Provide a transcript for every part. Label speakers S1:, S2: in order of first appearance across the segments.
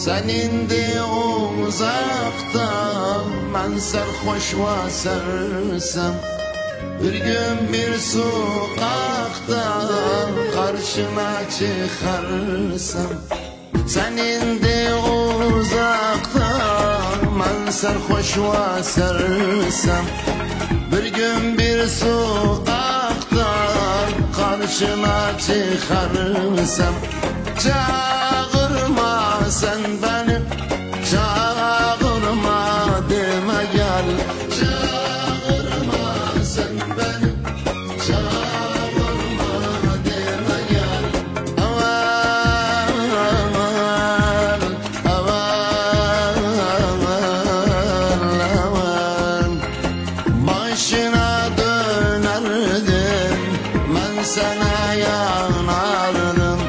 S1: Senin de uzakta, ben sarhoş ve sersem. Bir gün bir sokakta karşına çıkarsam. Senin de uzakta, ben sarhoş ve sersem. Bir gün bir sokakta karşına çıkarsam. Çağırma sen beni, çağırma deme gel. Çağırma sen beni, çağırma deme gel. Aman, aman, aman. Başına dönerdim, ben sana yanardım.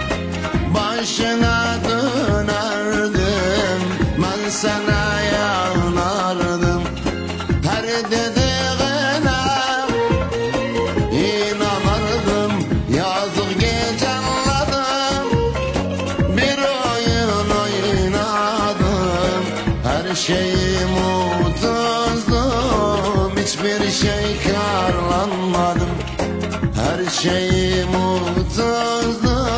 S1: Başına dönerdim, ben sana yanardım. Her dediğine inanırdım. Yazık gecelerdim, bir oyun oynadım. Her şeyim unutuldum, hiçbir şey karlanmadım. Her şeyim unutuldum,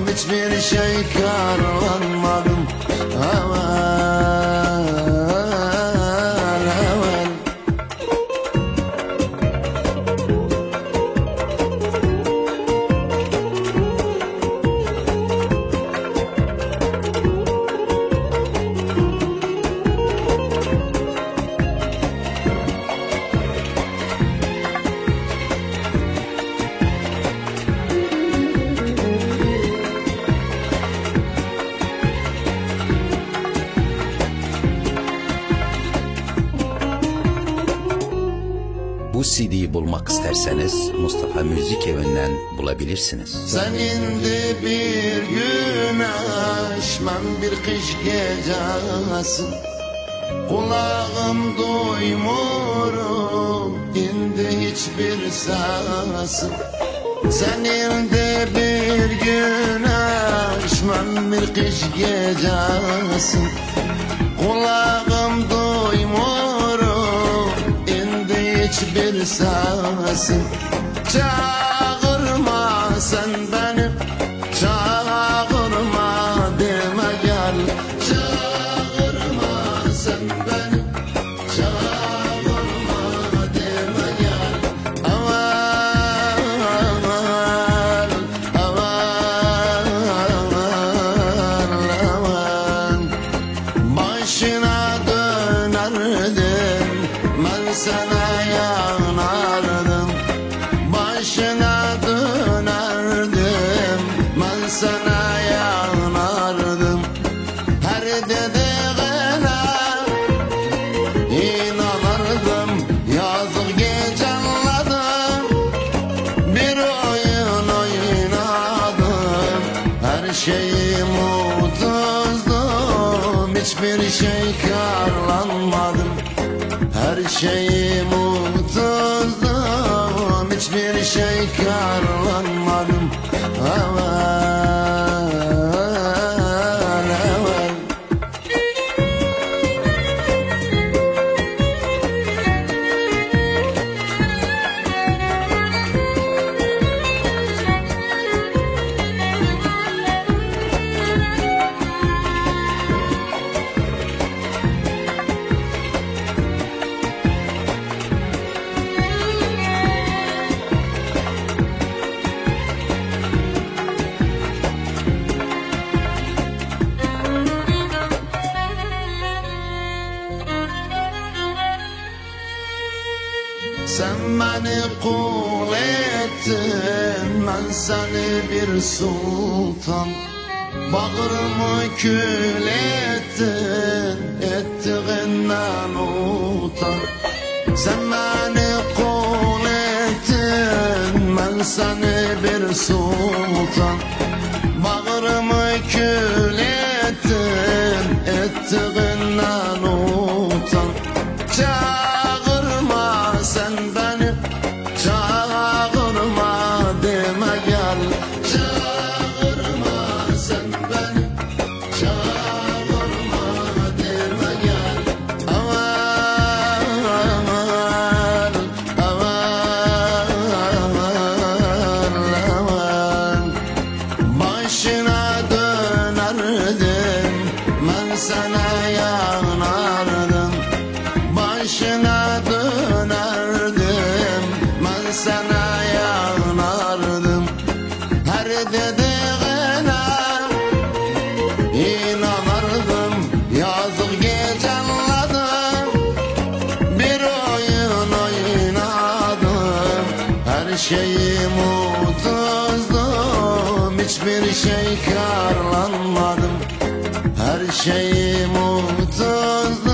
S1: hiçbir şey karlanmadım. Aman, aman.
S2: Bu CD'yi bulmak isterseniz Mustafa Müzik Evi'nden bulabilirsiniz.
S1: Senin de bir güneş, ben bir kış gecesi. Kulağım duymuyorum, indi hiçbir sesi. Senin de bir güneş, ben bir kış gecesi. Kulağım duymuyorum, hiçbir sesim. Çağırma sen beni, çağırma deme gel. Çağırma sen beni, çağırma deme gel. Aman, aman, aman, aman. Başına dönerdim, ben sana yanardım. Başına dönerdim, ben sana yanardım. Her dediğine inanırdım. Yazık gecelerdim, bir oyun oynadım. Her şeyim unutuldum, hiçbir şey karlanmadım. Her şeyim unutuldum, hiçbir şey karlanmadım. Aman, aman. Sen beni kul ettin, ben seni bir sultan. Bağrımı kül ettin, ettiğinden utan. Sen beni kul ettin, ben seni bir sultan. Bağrımı kül ettin, ettiğinden utan. Çağırma sen beni, çağırma deme gel. Çağırma sen beni, çağırma şeyim utuzdum, hiçbir şey karlanmadım. Her şeyim utuzdum,